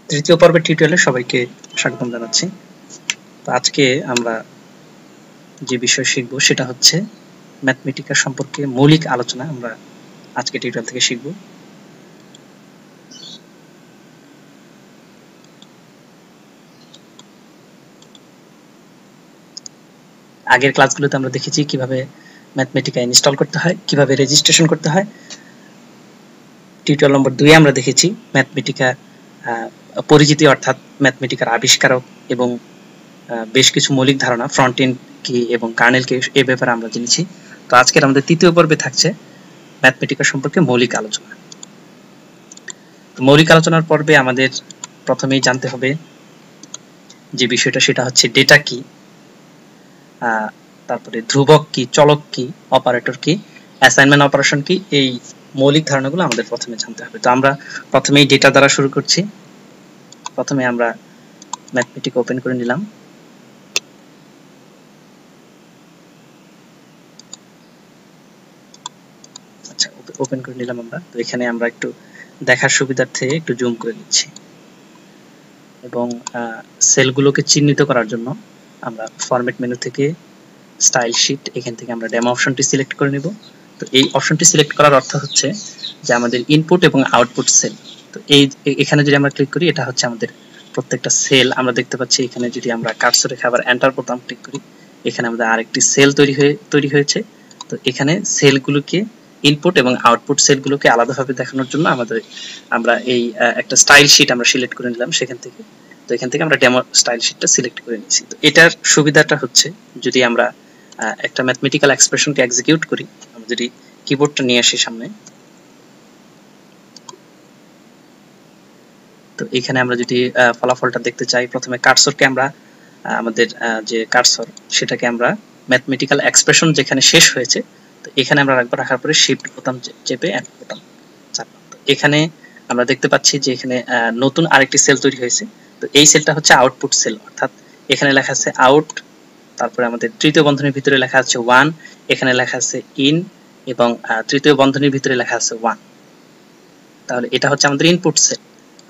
তৃতীয় পর্বের টিউটোরিয়ালে সবাইকে স্বাগতম জানাচ্ছি। তো আজকে আমরা যে বিষয় শিখব সেটা হচ্ছে ম্যাথমেটিকা সম্পর্কে মৌলিক আলোচনা আমরা আজকে টিউটোরিয়াল থেকে শিখব। আগের ক্লাসগুলোতে আমরা দেখেছি কিভাবে ম্যাথমেটিকা ইনস্টল করতে হয়, কিভাবে রেজিস্ট্রেশন করতে হয়। টিউটোরিয়াল নম্বর 2 আমরা দেখেছি ম্যাথমেটিকা পরিচিতি অর্থাৎ ম্যাথমেটিকার আবিষ্কারক এবং বেশ কিছু মৌলিক ধারণা ফ্রন্ট এন্ড কি এবং কার্নেল কি এই ব্যাপারে আমরা জেনেছি। তো আজকের আমাদের তৃতীয় পর্বে থাকছে ম্যাথমেটিকা সম্পর্কে মৌলিক আলোচনা। তো মৌলিক আলোচনার পর্বে আমাদের প্রথমেই জানতে হবে যে বিষয়টা, সেটা হচ্ছে ডেটা কি, তারপরে ধ্রুবক কি, চলক কি, অপারেটর কি, অ্যাসাইনমেন্ট অপারেশন কি, এই মৌলিক ধারণাগুলো আমাদের প্রথমে জানতে হবে। তো আমরা প্রথমেই ডেটা দ্বারা শুরু করছি। প্রথমে আমরা ম্যাথমেটিকা ওপেন করে নিলাম। আচ্ছা, ওপেন করে নিলাম আমরা। তো এখানে আমরা একটু দেখার সুবিধার্থে একটু জুম করে নিচ্ছি এবং সেলগুলোকে চিহ্নিত করার জন্য আমরা ফরম্যাট মেনু থেকে স্টাইল শীট, এখান থেকে আমরা ডেমো অপশনটি সিলেক্ট করে নেব। তো এই অপশনটি সিলেক্ট করার অর্থ হচ্ছে যে আমাদের ইনপুট এবং আউটপুট সেল। তো এখানে যদি আমরা ক্লিক করি, এটা হচ্ছে আমাদের প্রত্যেকটা সেল আমরা দেখতে পাচ্ছি। এখানে যদি আমরা কার্সর রেখে আবার এন্টার বোতাম ক্লিক করি, এখানে আমাদের আরেকটি সেল তৈরি হয়েছে। তো এখানে সেলগুলোকে ইনপুট এবং আউটপুট সেলগুলোকে আলাদাভাবে দেখানোর জন্য আমরা এই একটা স্টাইল শীট আমরা সিলেক্ট করে নিলাম সেখান থেকে। তো এখান থেকে আমরা ডেমো স্টাইল শীটটা সিলেক্ট করে নিয়েছি। তো এটার সুবিধাটা হচ্ছে যদি আমরা একটা ম্যাথমেটিক্যাল এক্সপ্রেশনকে এক্সিকিউট করি, আমরা যদি কিবোর্ডটা নিয়ে আসি সামনে, তো এখানে আমরা যদি ফলাফলটা দেখতে চাই, প্রথমে কার্সরকে আমরা আমাদের যে কার্সর সেটাকে আমরা ম্যাথমেটিক্যাল এক্সপ্রেশন যেখানে শেষ হয়েছে, তো এখানে আমরা রাখবো। রাখার পরে শিফট বোতাম চেপে এন্টার বোতাম চাপলাম। তো এখানে আমরা দেখতে পাচ্ছি যে এখানে নতুন আরেকটি সেল তৈরি হয়েছে। তো এই সেলটা হচ্ছে আউটপুট সেল, অর্থাৎ এখানে লেখা আছে আউট, তারপরে আমাদের তৃতীয় বন্ধনীর ভিতরে লেখা আছে 1, এখানে লেখা আছে ইন এবং তৃতীয় বন্ধনীর ভিতরে লেখা আছে 1। তাহলে এটা হচ্ছে আমাদের ইনপুট সেল।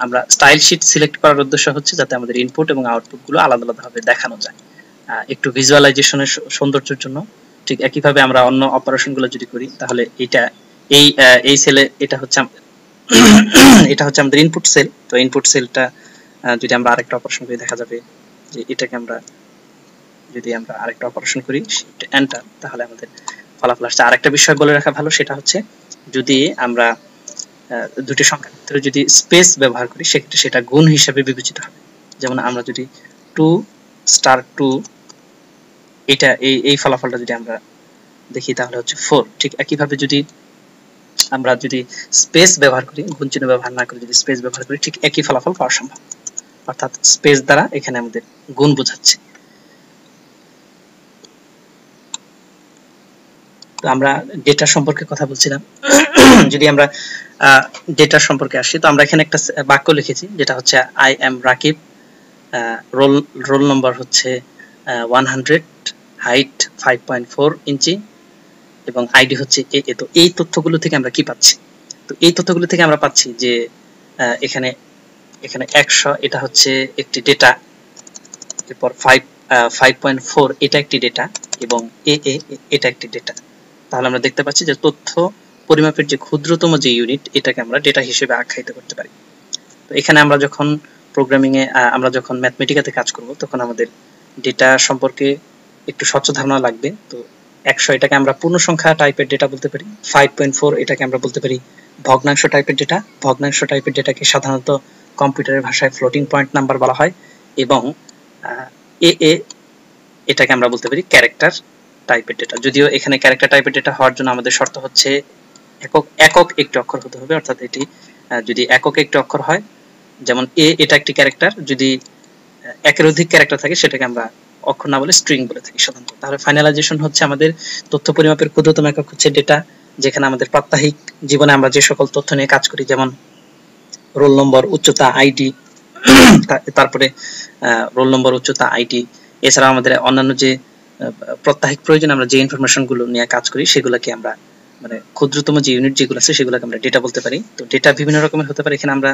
আমরা স্টাইল শীট সিলেক্ট করার উদ্দেশ্য হচ্ছে যাতে আমাদের ইনপুট এবং আউটপুট গুলো আলাদা আলাদাভাবে দেখানো যায়, একটু ভিজুয়ালাইজেশনের সৌন্দর্যের জন্য। ঠিক একইভাবে আমরা অন্য অপারেশন গুলো যদি করি, তাহলে এই সেলে এটা হচ্ছে আমাদের ইনপুট সেল। তো ইনপুট সেলটা যদি আমরা আরেকটা অপারেশন করি, দেখা যাবে যে এটাকে আমরা যদি আমরা আরেকটা অপারেশন করি শিফট এন্টার, তাহলে আমাদের ফলাফল আসছে। আরেকটা বিষয় বলে রাখা ভালো, সেটা হচ্ছে যদি আমরা দুটি সংখ্যার ভিতরে যদি স্পেস ব্যবহার করি, সেক্ষেত্রে সেটা গুণ হিসাবে বিবেচিত হবে। যেমন আমরা যদি 2*2 এটা এই ফলাফলটা যদি আমরা দেখি, তাহলে হচ্ছে 4। ঠিক একইভাবে যদি আমরা স্পেস ব্যবহার করি, গুণ চিহ্ন ব্যবহার না করে যদি স্পেস ব্যবহার করি, ঠিক একই ফলাফল পাওয়া সম্ভব। অর্থাৎ স্পেস দ্বারা এখানে আমাদের গুণ বোঝাচ্ছে। তো আমরা ডেটা সম্পর্কে কথা বলছিলাম। যদি আমরা ডেটা সম্পর্কে আসি, তো আমরা এখানে একটা বাক্য লিখেছি যেটা হচ্ছে I am Rakib, roll number হচ্ছে 100, হাইট 5.4 ইঞ্চি এবং আইডি হচ্ছে এ। তো এই তথ্যগুলো থেকে আমরা কি পাচ্ছি? তো এই তথ্যগুলো থেকে আমরা পাচ্ছি যে এখানে 100 এটা হচ্ছে একটি ডেটা, এরপর 5.4 এটা একটি ডেটা এবং এটা একটি ডেটা। তাহলে আমরা দেখতে পাচ্ছি যে তথ্য পরিমাপের যে ক্ষুদ্রতম যে ইউনিট, এটাকে আমরা ডেটা হিসেবে আখ্যায়িত করতে পারি। তো এখানে আমরা যখন প্রোগ্রামিং এ আমরা যখন ম্যাথমেটিকাতে কাজ করব, তখন আমাদের ডেটা সম্পর্কে একটু স্বচ্ছ ধারণা লাগবে। তো 100 এটাকে আমরা পূর্ণ সংখ্যা টাইপের ডেটা বলতে পারি, 5.4 এটাকে আমরা বলতে পারি ভগ্নাংশ টাইপের ডেটা। ভগ্নাংশ টাইপের ডেটাকে সাধারণত কম্পিউটারের ভাষায় ফ্লোটিং পয়েন্ট নাম্বার বলা হয় এবং এটাকে আমরা বলতে পারি ক্যারেক্টার টাইপের ডেটা। যদিও এখানে ক্যারেক্টার টাইপের ডেটা হওয়ার জন্য আমাদের শর্ত হচ্ছে একক একটি অক্ষর হতে হবে। অর্থাৎ এটি যদি একক একটি অক্ষর হয়, যেমন এটা একটি ক্যারেক্টার, যদি একের অধিক ক্যারেক্টার থাকে সেটাকে আমরা অক্ষর না বলে স্ট্রিং বলে থাকি সাধারণত। তাহলে ফাইনালাইজেশন হচ্ছে আমাদের তথ্য পরিমাপের ক্ষুদ্রতম একক হচ্ছে ডেটা, যেখানে আমাদের প্রাত্যহিক জীবনে আমরা যে সকল তথ্য নিয়ে কাজ করি, যেমন রোল নম্বর, উচ্চতা, আইডি, তারপরে রোল নম্বর, উচ্চতা, আইডি, এছাড়া আমাদের অন্যান্য যে প্রাত্যহিক প্রয়োজন আমরা যে ইনফরমেশন গুলো নিয়ে কাজ করি, সেগুলোকে আমরা ক্ষুদ্রতম যে ইউনিট যেগুলো আছে সেগুলোকে আমরা ডেটা বলতে পারি। তো ডেটা বিভিন্ন রকমের হতে পারে। এখানে আমরা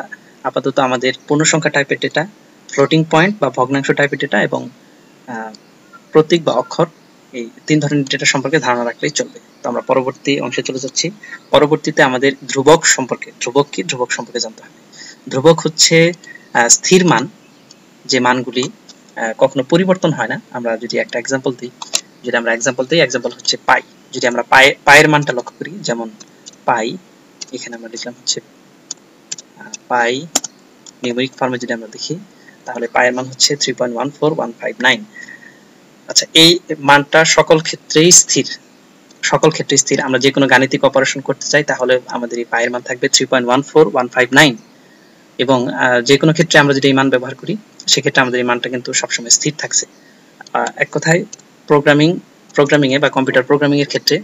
আপাতত আমাদের পূর্ণ সংখ্যা টাইপের ডেটা, ফ্লোটিং পয়েন্ট বা ভগ্নাংশ টাইপের ডেটা এবং প্রতীক বা অক্ষর, এই 3 ধরনের ডেটা সম্পর্কে ধারণা রাখলেই চলবে। তো আমরা পরবর্তী অংশে চলে যাচ্ছি। পরবর্তীতে আমাদের ধ্রুবক সম্পর্কে, ধ্রুবক সম্পর্কে জানতে হবে। ধ্রুবক হচ্ছে স্থির মান, যে মানগুলি কখনো পরিবর্তন হয় না। আমরা যদি একটা এক্সাম্পল দিই, এক্সাম্পল হচ্ছে পাই। যদি আমরা পায়ের মানটা লক্ষ্য করি, যেমন পাই, এখানে আমরা লিখলাম হচ্ছে পাই, নিউমেরিক ফর্মে যদি আমরা দেখি তাহলে পায়ের মান হচ্ছে 3.14159। আচ্ছা, এই মানটা সকল ক্ষেত্রেই স্থির। আমরা যে কোনো গাণিতিক অপারেশন করতে চাই তাহলে আমাদের এই পায়ের মান থাকবে 3.14159, এবং যে কোনো ক্ষেত্রে আমরা যদি এই মান ব্যবহার করি সেক্ষেত্রে আমাদের এই মানটা কিন্তু সবসময় স্থির থাকছে। এক কথায় প্রোগ্রামিং এ বা কম্পিউটার প্রোগ্রামিং এর ক্ষেত্রে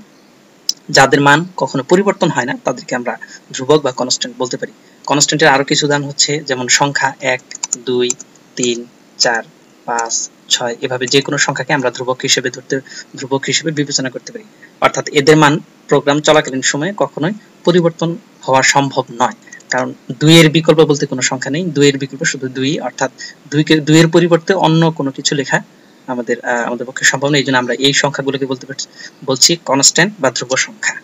যাদের মান কখনো পরিবর্তন হয় না তাদেরকে আমরা ধ্রুবক বা কনস্ট্যান্ট বলতে পারি। কনস্ট্যান্টের আরো কিছু উদাহরণ হচ্ছে যেমন সংখ্যা 1, 2, 3, 4, 5, 6, এভাবে যে কোনো সংখ্যাকে আমরা ধ্রুবক হিসেবে বিবেচনা করতে পারি। অর্থাৎ এদের মান প্রোগ্রাম চলাকালীন সময়ে কখনোই পরিবর্তন হওয়া সম্ভব নয়, কারণ 2 এর বিকল্প বলতে কোনো সংখ্যা নেই। 2 এর বিকল্প শুধু 2, অর্থাৎ 2 এর পরিবর্তে অন্য কোনো কিছু লেখা আমাদের পক্ষে সম্ভব নয়। এই জন্য আমরা এই সংখ্যাগুলোকে বলছি কনস্ট্যান্ট বা ধ্রুব সংখ্যা।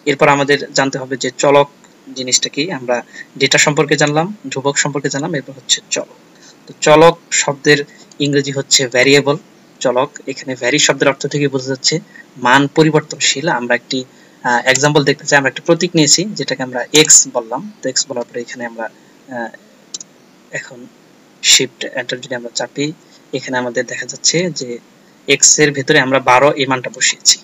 এরপর আমাদের জানতে হবে যে চলক জিনিসটা কি। আমরা ডেটা সম্পর্কে জানলাম, ধ্রুবক সম্পর্কে জানলাম, এরপর হচ্ছে চলক। তো চলক শব্দের ইংরেজি হচ্ছে ভ্যারিয়েবল। চলক, এখানে ভ্যারি শব্দের অর্থ থেকে বোঝা যাচ্ছে মান পরিবর্তনশীল। আমরা একটি এক্সাম্পল দেখতে চাই। আমরা একটা প্রতীক নিয়েছি যেটাকে আমরা এক্স বললাম। তো এক্স বলার পরে এখানে আমরা এখন শিফট এন্টার যদি আমরা চাপি, এখানে আমাদের দেখা যাচ্ছে যে এক্স এর ভেতরে আমরা 12 এই মানটা বসিয়েছি।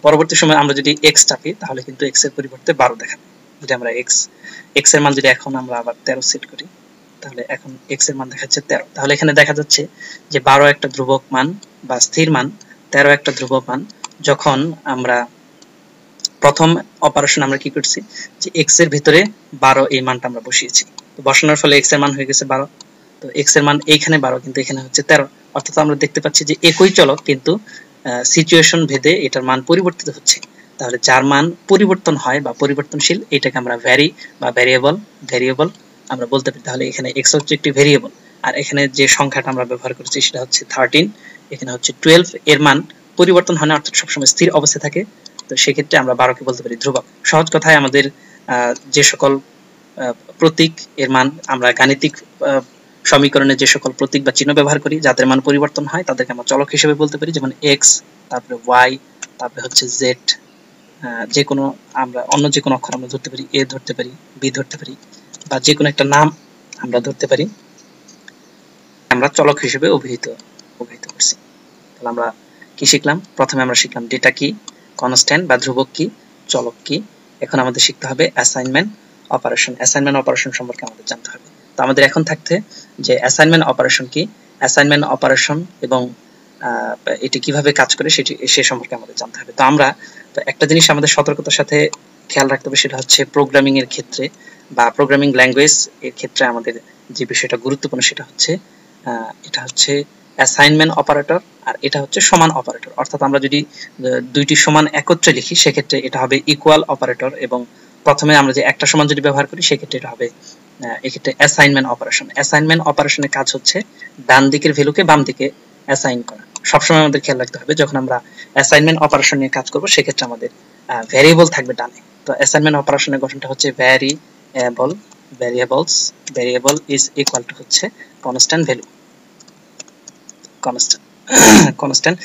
পরবর্তী সময় আমরা যদি এক্স চাপি তাহলে কিন্তু এক্স এর পরিবর্তে 12 দেখাবে। যদি আমরা এক্স এর মান যদি এখন আমরা আবার 13 সেট করি তাহলে এখন এক্স এর মান দেখাচ্ছে 13। তাহলে এখানে দেখা যাচ্ছে যে 12 একটা ধ্রুবক মান বা স্থির মান, 13 একটা ধ্রুবক মান। যখন আমরা প্রথম অপারেশন আমরা কি করছি, যে এক্স এর ভিতরে 12 এই মানটা আমরা বসিয়েছি। তো বসানোর ফলে এক্স এর মান হয়ে গেছে 12। তো এক্স এর মান এইখানে 12 কিন্তু এখানে হচ্ছে 13। অর্থাৎ আমরা দেখতে পাচ্ছি যে একই চলক কিন্তু সিচুয়েশন ভেদে এটার মান পরিবর্তিত হচ্ছে। তাহলে যার মান পরিবর্তন হয় বা পরিবর্তনশীল এটাকে আমরা ভ্যারি বা ভ্যারিয়েবল আমরা বলতে পারি। তাহলে এখানে এক্স হচ্ছে একটি ভ্যারিয়েবল, আর এখানে যে সংখ্যাটা আমরা ব্যবহার করেছি সেটা হচ্ছে 13, এখানে হচ্ছে 12। এর মান পরিবর্তন হয় না, অর্থাৎ সবসময় স্থির অবস্থায় থাকে। তো সেক্ষেত্রে আমরা 12কে বলতে পারি ধ্রুবক। সহজ কথায় আমাদের যে সকল প্রতীক এর মান আমরা গাণিতিক সমীকরণে যে সকল প্রতীক বা চিহ্ন ব্যবহার করি যাদের মান পরিবর্তন হয় তাদেরকে আমরা চলক হিসেবে বলতে পারি। যেমন এক্স, তারপরে ওয়াই, তারপরে হচ্ছে জেড। যে কোনো আমরা অন্য যে কোনো অক্ষর আমরা ধরতে পারি, এ ধরতে পারি, বি ধরতে পারি, বা যে কোনো একটা নাম আমরা ধরতে পারি, আমরা চলক হিসেবে অভিহিত করছি। তাহলে আমরা কি শিখলাম? প্রথমে আমরা শিখলাম ডেটা কি, কনস্ট্যান্ট বা ধ্রুবক কি, চলক কি। এখন আমাদের শিখতে হবে অ্যাসাইনমেন্ট অপারেশন সম্পর্কে আমাদের জানতে হবে। তো আমাদের এখন থাকতে যে অ্যাসাইনমেন্ট অপারেশন কি, অ্যাসাইনমেন্ট অপারেশন এবং এটি কিভাবে কাজ করে সে সম্পর্কে আমাদের জানতে হবে। তো একটা জিনিস আমাদের সতর্কতার সাথে খেয়াল রাখতে হবে, সেটা হচ্ছে প্রোগ্রামিং এর ক্ষেত্রে বা প্রোগ্রামিং ল্যাঙ্গুয়েজ এর ক্ষেত্রে আমাদের যে বিষয়টা গুরুত্বপূর্ণ সেটা হচ্ছে এটা হচ্ছে অ্যাসাইনমেন্ট অপারেটর আর এটা হচ্ছে সমান অপারেটর। অর্থাৎ আমরা যদি দুইটি সমান একত্রে লিখি সেক্ষেত্রে এটা হবে ইকুয়াল অপারেটর, এবং প্রথমে আমরা যে একটা সমান যদি ব্যবহার করি সেক্ষেত্রে এটা হবে এক্ষেত্রে অ্যাসাইনমেন্ট অপারেশন। অ্যাসাইনমেন্ট অপারেশনের কাজ হচ্ছে ডান দিকের ভ্যালুকে বাম দিকে অ্যাসাইন করা। সবসময় আমাদের খেয়াল রাখতে হবে যখন আমরা অ্যাসাইনমেন্ট অপারেশন নিয়ে কাজ করব সেক্ষেত্রে আমাদের ভ্যারিয়েবল থাকবে ডানে। তো অ্যাসাইনমেন্ট অপারেশনের গঠনটা হচ্ছে ভ্যারিয়েবল ইজ ইকুয়াল টু হচ্ছে কনস্ট্যান্ট ভ্যালু, কনস্ট্যান্ট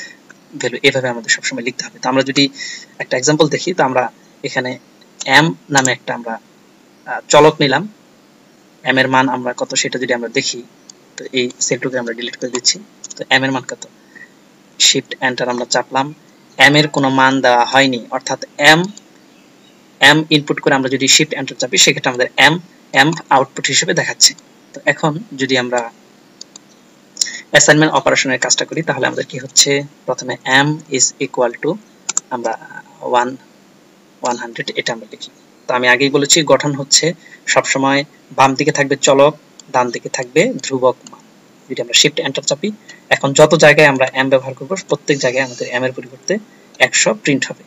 ভ্যালু, এভাবে আমাদের সবসময় লিখতে হবে। তো আমরা যদি একটা এক্সাম্পল দেখি, তো আমরা এখানে এম নামে একটা আমরা চলক নিলাম। এম এর মান আমরা কত সেটা যদি আমরা দেখি, তো এই সেলটুকে আমরা ডিলিট করে দিচ্ছি। তো এম এর মান কত, শিফট এন্টার আমরা চাপলাম, এম এর কোনো মান দেওয়া হয়নি, অর্থাৎ এম ইনপুট করে আমরা যদি শিফট এন্টার চাপি সেক্ষেত্রে আমাদের এম আউটপুট হিসেবে দেখাচ্ছে। তো এখন যদি আমরা অ্যাসাইনমেন্ট অপারেশনের কাজটা করি তাহলে আমাদের কি হচ্ছে, প্রথমে এম ইজ ইকুয়াল টু আমরা 100 এটা আমরা লিখি। তো আমি আগেই বলেছি গঠন হচ্ছে সবসময় বাম দিকে থাকবে চলক, ডান দিকে থাকবে ধ্রুবক মান। যদি আমরা শিফট এন্টার চাপি, এখন যত জায়গায় আমরা এম ব্যবহার করব প্রত্যেক জায়গায় আমাদের এম এর পরিবর্তে 100 প্রিন্ট হবে।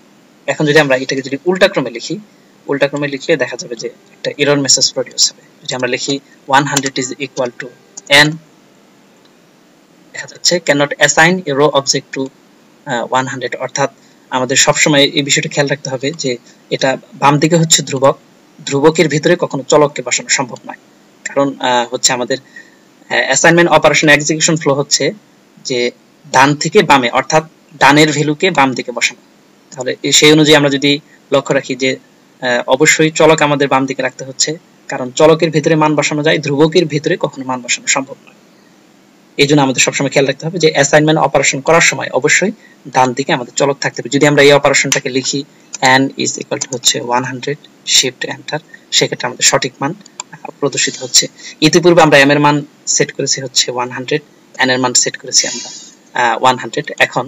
এখন যদি আমরা এটাকে যদি উল্টা ক্রমে লিখি, উল্টা ক্রমে লিখলে দেখা যাবে যে একটা এরর মেসেজ প্রডিউস হবে। যদি আমরা লিখি 100 is equal to n, দেখা যাচ্ছে cannot assign a row object to 100, অর্থাৎ আমাদের সবসময় এই বিষয়টা খেয়াল রাখতে হবে যে এটা বাম দিকে হচ্ছে ধ্রুবক, ধ্রুবকের ভিতরে কখনো চলককে বসানো সম্ভব নয়। কারণ হচ্ছে আমাদের অ্যাসাইনমেন্ট অপারেশন এক্সিকিউশন ফ্লো হচ্ছে যে ডান থেকে বামে, অর্থাৎ ডানের ভ্যালুকে বাম দিকে বসানো। তাহলে সেই অনুযায়ী আমরা যদি লক্ষ্য রাখি যে অবশ্যই চলক আমাদের বাম দিকে রাখতে হচ্ছে, কারণ চলকের ভিতরে মান বসানো যায়, ধ্রুবকের ভিতরে কখনো মান বসানো সম্ভব নয়। এই জন্য আমাদের সবসময় খেয়াল রাখতে হবে যে অ্যাসাইনমেন্ট অপারেশন করার সময় অবশ্যই ডান দিকে আমাদের চলক থাকতে হবে। যদি আমরা এই অপারেশনটাকে লিখি n is equal to হচ্ছে 100 শিফট এন্টার, সেক্ষেত্রে আমাদের সঠিক মান প্রদর্শিত হচ্ছে। ইতিপূর্বে আমরা m এর মান সেট করেছি হচ্ছে 100, n এর মান সেট করেছি আমরা 100। এখন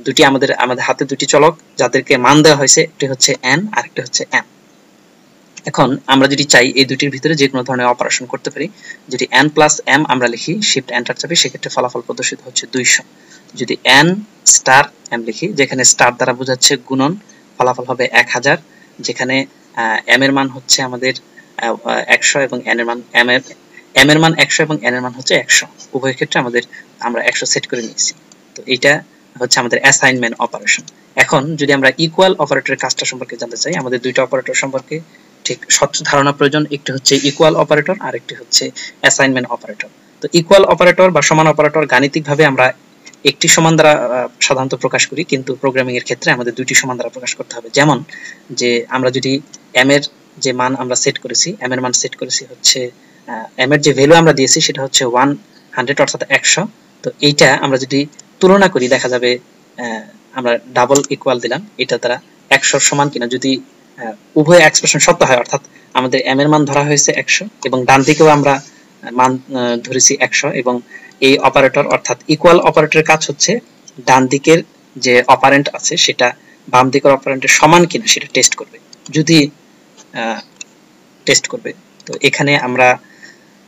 দুটি আমাদের হাতে দুটি চলক যাদেরকে মান দেওয়া হয়েছে, একটি হচ্ছে n আর একটি হচ্ছে m। এখন আমরা যদি চাই এই দুটির ভিতরে যে কোনো ধরনের অপারেশন করতে পারি, যদি n প্লাস m আমরা লিখি শিফট এন্টার চাপি, সেক্ষেত্রে ফলাফল প্রদর্শিত হচ্ছে 200। যদি n স্টার m লিখি, যেখানে স্টার দ্বারা বোঝাচ্ছে গুণন, ফলাফল হবে 1000। যেখানে m এর মান হচ্ছে আমাদের 100 এবং n এর মান m এর মান 100 এবং n এর মান হচ্ছে 100, উভয় ক্ষেত্রে আমরা 100 সেট করে নিয়েছি। তো এটা হচ্ছে আমাদের অ্যাসাইনমেন্ট অপারেশন। এখন যদি আমরা ইকুয়াল অপারেটরের কাজটা সম্পর্কে জানতে চাই, আমাদের দুইটা অপারেটর সম্পর্কে ঠিক স্বচ্ছ ধারণা প্রয়োজন। একটি হচ্ছে ইকুয়াল অপারেটর আর একটি হচ্ছে অ্যাসাইনমেন্ট অপারেটর। তো ইকুয়াল অপারেটর বা সমান অপারেটর গাণিতিকভাবে আমরা একটি সমান দ্বারা সাধারণত প্রকাশ করি, কিন্তু প্রোগ্রামিং এর ক্ষেত্রে আমাদের দুইটি সমান দ্বারা প্রকাশ করতে হবে। যেমন যে আমরা যদি m এর যে মান আমরা সেট করেছি, m এর মান সেট করেছি হচ্ছে m এর যে ভ্যালু আমরা দিয়েছি সেটা হচ্ছে 100 অর্থাৎ 100। তো এইটা আমরা যদি তুলনা করি দেখা যাবে আমরা ডাবল ইকুয়াল দিলাম, এটা দ্বারা 100 সমান কিনা। যদি উভয় এক্সপ্রেশন সত্য হয়, অর্থাৎ আমাদের m এর মান ধরা হয়েছে 100 এবং ডান দিকেও আমরা মান ধরেছি 100, এবং এই অপারেটর অর্থাৎ ইকুয়াল অপারেটরের কাজ হচ্ছে ডান দিকের যে অপারেন্ট আছে সেটা বাম দিকের অপারেন্টের সমান কিনা সেটা টেস্ট করবে। যদি টেস্ট করবে, তো এখানে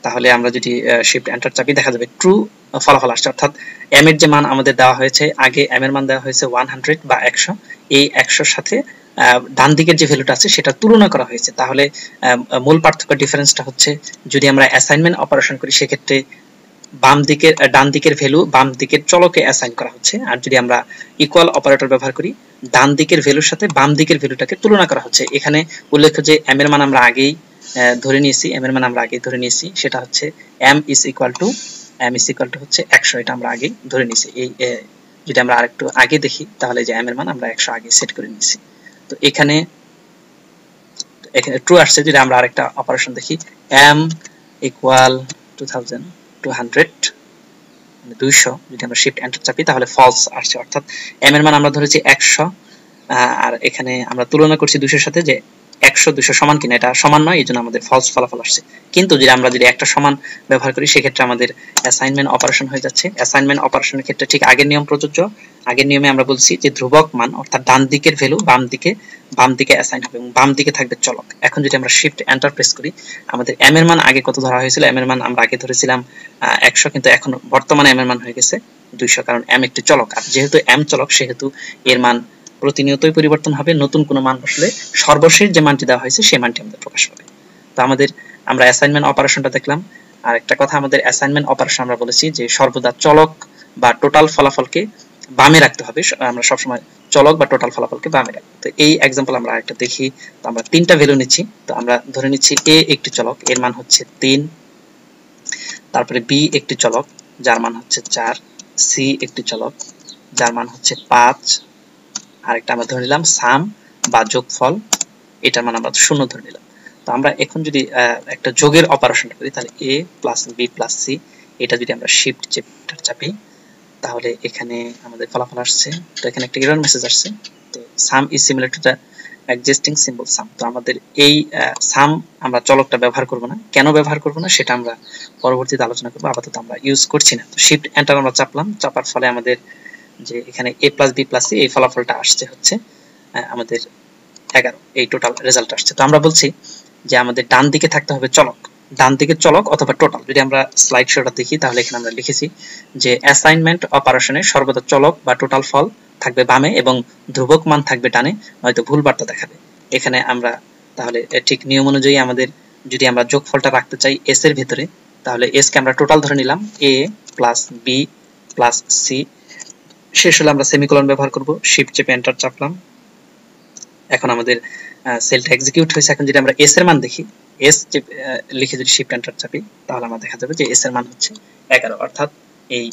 তাহলে আমরা যদি শিফট এন্টার চাপি দেখা যাবে ট্রু ফলাফল আসছে, অর্থাৎ m এর যে মান আমাদের দেওয়া হয়েছে, আগে m এর মান দেওয়া হয়েছে 100 বা 100, এই 100 সাথে ডান দিকের যে ভ্যালুটা আছে সেটা তুলনা করা হয়েছে। তাহলে মূল পার্থক্য ডিফারেন্সটা হচ্ছে যদি আমরা অ্যাসাইনমেন্ট অপারেশন করি সেক্ষেত্রে ডান দিকের ভ্যালু বাম দিকের চলকে অ্যাসাইন করা হচ্ছে, আর যদি আমরা ইকুয়াল অপারেটর ব্যবহার করি ডান দিকের ভ্যালুর সাথে বাম দিকের ভ্যালুটাকে তুলনা করা হচ্ছে। এখানে উল্লেখ্য যে m এর মান আমরা আগেই ধরে নিয়েছি, সেটা হচ্ছে m is equal to হচ্ছে 100, এটা আমরা আগেই ধরে নিয়েছি। এই যদি আমরা আরেকটু আগে দেখি তাহলে যে m এর মান আমরা 100 আগে সেট করে নিয়েছি। তো এখানে ট্রু আসছে। যদি আমরা আরেকটা অপারেশন দেখি m equal 200 যদি আমরা শিফট এন্টার চাপি তাহলে ফলস আসছে, অর্থাৎ m এর মান আমরা ধরেছি 100 আর এখানে আমরা তুলনা করছি 200 এর সাথে যে 100 সমান কিনা, এটা সমান নয়, এইজন্য আমাদের ফলস ফলাফল আসছে। কিন্তু যদি আমরা একটা সমান ব্যবহার করি সেক্ষেত্রে আমাদের অ্যাসাইনমেন্ট অপারেশন হয়ে যাচ্ছে। অ্যাসাইনমেন্ট অপারেশনের ক্ষেত্রে ঠিক আগের নিয়ম প্রযোজ্য। আগের নিয়মে আমরা বলছি যে ধ্রুবক মান অর্থাৎ ডান দিকের ভ্যালু বাম দিকে অ্যাসাইন হবে এবং বাম দিকে থাকবে চলক। এখন যদি আমরা শিফট এন্টার প্রেস করি, আমাদের m এর মান আগে কত ধরা হয়েছিল, m এর মান আমরা আগে ধরেছিলাম 100, কিন্তু এখন বর্তমানে m এর মান হয়ে গেছে 200, কারণ m একটি চলক, আর যেহেতু m চলক সেহেতু এর মান প্রতিনিয়তই পরিবর্তন হবে। নতুন কোনো মান বসলে সর্বশেষ যে মানটি দেওয়া হয়েছে সেই মানটি আমাদের প্রকাশ পাবে। তো আমরা অ্যাসাইনমেন্ট অপারেশনটা দেখলাম। আর একটা কথা, আমাদের অ্যাসাইনমেন্ট অপারেশন আমরা বলেছি যে সর্বদা চলক বা টোটাল ফলাফলকে বামে রাখতে হবে। আমরা সবসময় চলক বা টোটাল ফলাফলকে বামে রাখবো। তো এই एग्जांपल আমরা আরেকটা দেখি। তো আমরা তিনটা ভ্যালু নিচ্ছি। তো আমরা ধরে নিচ্ছি a একটি চলক, এর মান হচ্ছে 3, তারপরে b একটি চলক যার মান হচ্ছে 4, c একটি চলক যার মান হচ্ছে 5, আরেকটা আমরা ধরে নিলাম সাম বা যোগফল, এটার মান আমরা 0 ধরে নিলাম। তো আমরা এখন যদি একটা যোগের অপারেশনটা করি তাহলে a + b + c, এটা যদি আমরা শিফট চাপি তাহলে এখানে আমাদের ফলাফল আসছে। তো এখানে একটা এরর মেসেজ আসছে। তো sum is similar to the existing symbol sum. তো আমাদের এই সাম আমরা চলকটা ব্যবহার করব না। কেন ব্যবহার করব না সেটা আমরা পরবর্তীতে আলোচনা করব, আপাতত আমরা ইউজ করছি না। তো শিফট এন্টার আমরা চাপার ফলে আমাদের যে এখানে a + b + c এই ফলাফলটা আসছে হচ্ছে আমাদের 11, এই টোটাল রেজাল্ট আসছে। তো আমরা বলছি যে আমাদের ডান দিকে থাকতে হবে চলক, ডান দিকে চলক অথবা টোটাল। যদি আমরা স্লাইড শোটা দেখি তাহলে এখানে আমরা লিখেছি যে অ্যাসাইনমেন্ট অপারেশনে সর্বদা চলক বা টোটাল ফল থাকবে বামে এবং ধ্রুবক মান থাকবে ডানে, নয়তো ভুল বার্তা দেখাবে। এখানে আমরা তাহলে ঠিক নিয়ম অনুযায়ী আমাদের যদি আমরা যোগফলটা রাখতে চাই এস এর ভিতরে, তাহলে এস কে আমরা টোটাল ধরে নিলাম এ প্লাস বি প্লাস সি, শেষ হলে আমরা সেমিকোলন ব্যবহার করব, শিফট চেপে এন্টার চাপলাম। এখন আমাদের সেলটা এক্সিকিউট হয়েছে। এখন যদি আমরা এস এর মান দেখি, এস লিখে যদি শিফট এন্টার চাপি, তাহলে আমরা দেখা যাবে যে এস এর মান হচ্ছে 11, অর্থাৎ এই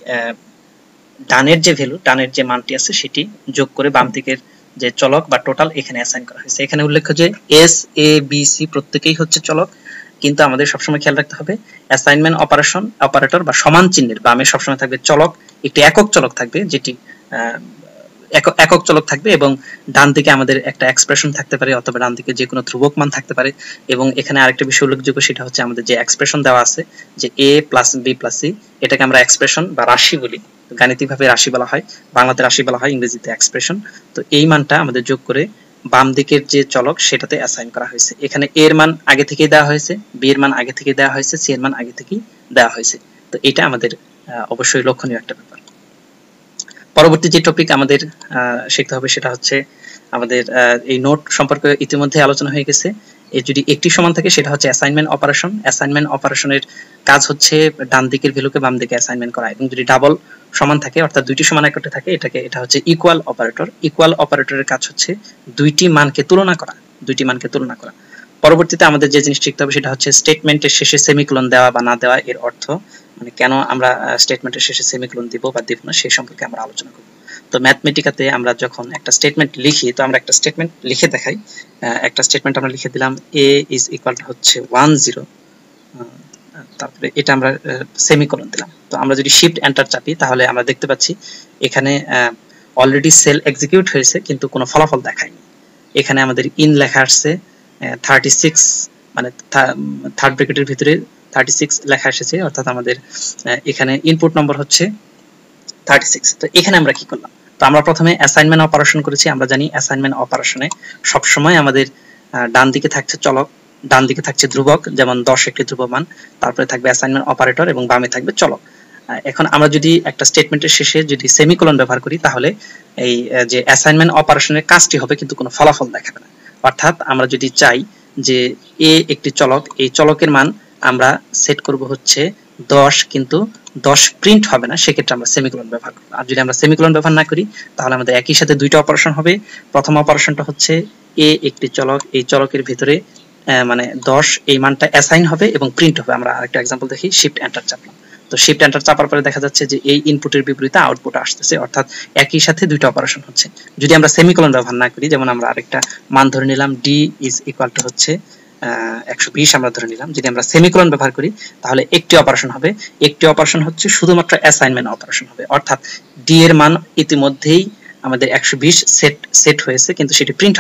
ডানের যে ভ্যালু, ডানের যে মানটি আছে সেটি যোগ করে বাম দিকের যে চলক বা টোটাল এখানে অ্যাসাইন করা হয়েছে। এখানে উল্লেখ্য যে এস এ বি সি প্রত্যেকেই হচ্ছে চলক, কিন্তু আমাদের সবসময় খেয়াল রাখতে হবে অ্যাসাইনমেন্ট অপারেটর বা সমান চিহ্নের বামে সবসময় থাকবে চলক, একটি একক চলক থাকবে, যেটি একক চলক থাকবে, এবং ডান দিকে আমাদের একটা এক্সপ্রেশন থাকতে পারে, অথবা ডান দিকে যে কোনো ধ্রুবক মান থাকতে পারে। এবং এখানে আরেকটা বিষয় উল্লেখযোগ্য, সেটা হচ্ছে আমাদের যে এক্সপ্রেশন দেওয়া আছে যে এ প্লাস বি প্লাস সি, এটাকে আমরা এক্সপ্রেশন বা রাশি বলি, গাণিতিকভাবে রাশি বলা হয়, বাংলাতে রাশি বলা হয়, ইংরেজিতে এক্সপ্রেশন। তো এই মানটা আমাদের যোগ করে বাম দিকের যে চলক সেটাতে অ্যাসাইন করা হয়েছে। এখানে এ এর মান আগে থেকেই দেওয়া হয়েছে, বি এর মান আগে থেকেই দেওয়া হয়েছে, সি এর মান আগে থেকেই দেওয়া হয়েছে। তো এটা আমাদের অবশ্যই লক্ষণীয় একটা ব্যাপার। পরবর্তী যে টপিক আমাদের শিখতে হবে সেটা হচ্ছে আমাদের এই নোট সম্পর্কে ইতিমধ্যে আলোচনা হয়ে গেছে। এই যদি একটি সমান থাকে সেটা হচ্ছে অ্যাসাইনমেন্ট অপারেশন। অ্যাসাইনমেন্ট অপারেশনের কাজ হচ্ছে ডান দিকের ভ্যালুকে বাম দিকে অ্যাসাইনমেন্ট করা, এবং যদি ডাবল সমান থাকে অর্থাৎ দুইটি সমান একটে থাকে এটা হচ্ছে ইকুয়াল অপারেটর। ইকুয়াল অপারেটরের কাজ হচ্ছে দুইটি মানকে তুলনা করা। পরবর্তীতে আমাদের যে জিনিস শিখতে হবে সেটা হচ্ছে স্টেটমেন্টের শেষে সেমিকোলন দেওয়া বা না দেওয়া, এর অর্থ মানে কেন আমরা স্টেটমেন্টের শেষে সেমিকোলন দিব বা দিব না সেই সম্পর্কে আমরা আলোচনা করব। তো ম্যাথমেটিকাতে আমরা যখন একটা স্টেটমেন্ট লিখি, তো আমরা একটা স্টেটমেন্ট লিখে দেখাই। একটা স্টেটমেন্ট আমরা লিখে দিলাম এ ইজ ইকুয়াল টু হচ্ছে 10, তারপরে এটা আমরা সেমিকোলন দিলাম। তো আমরা যদি শিফট এন্টার চাপি তাহলে আমরা দেখতে পাচ্ছি এখানে অলরেডি সেল এক্সিকিউট হয়েছে কিন্তু কোনো ফলাফল দেখায়নি। এখানে আমাদের ইন লেখা আসছে 36, মানে থার্ড ব্র্যাকেটের ভিতরে 36 লেখা এসেছে, অর্থাৎ আমাদের এখানে ইনপুট নম্বর হচ্ছে 36। তো এখানে আমরা কি করলাম? তো আমরা প্রথমে অ্যাসাইনমেন্ট অপারেশন করেছি। আমরা জানি অ্যাসাইনমেন্ট অপারেশনে সবসময় আমাদের ডান দিকে থাকছে চলক, ডান দিকে থাকছে ধ্রুবক, যেমন 10 একটি ধ্রুবক মান, তারপরে থাকবে অ্যাসাইনমেন্ট অপারেটর এবং বামে থাকবে চলক। এখন আমরা যদি একটা স্টেটমেন্টের শেষে যদি সেমিকোলন ব্যবহার করি তাহলে এই যে অ্যাসাইনমেন্ট অপারেশনের কাজটি হবে কিন্তু কোনো ফলাফল দেখাবে না। অর্থাৎ আমরা যদি চাই যে এ একটি চলক, এই চলকের মান আমরা সেট করব হচ্ছে 10, কিন্তু 10 প্রিন্ট হবে না, সেক্ষেত্রে আমরা সেমিকোলন ব্যবহার করব। আর যদি আমরা সেমিকোলন ব্যবহার না করি তাহলে আমাদের একই সাথে দুইটা অপারেশন হবে। প্রথম অপারেশনটা হচ্ছে এ একটি চলক, এই চলকের ভিতরে মানে 10 এই মানটা অ্যাসাইন হবে এবং প্রিন্ট হবে। আমরা আরেকটা एग्जांपल দেখি, শিফট এন্টার চাপলাম। তো শিফট এন্টার চাপার পরে দেখা যাচ্ছে যে এই ইনপুটের বিপরীতে আউটপুট আসতেছে, অর্থাৎ একই সাথে দুইটা অপারেশন হচ্ছে। যদি আমরা সেমিকোলন ব্যবহার না করি, যেমন আমরা আরেকটা মান ধরে নিলাম ডি ইজ ইকুয়াল টু হচ্ছে 120 আমরা ধরে নিলাম, যদি আমরা সেমিকোলন ব্যবহার করি তাহলে একটি অপারেশন হবে। একটি অপারেশন হচ্ছে শুধুমাত্র অ্যাসাইনমেন্ট অপারেশন হবে, অর্থাৎ ডি এর মান ইতিমধ্যেই আমাদের 120 সেট হয়েছে, কিন্তু সেটি প্রিন্ট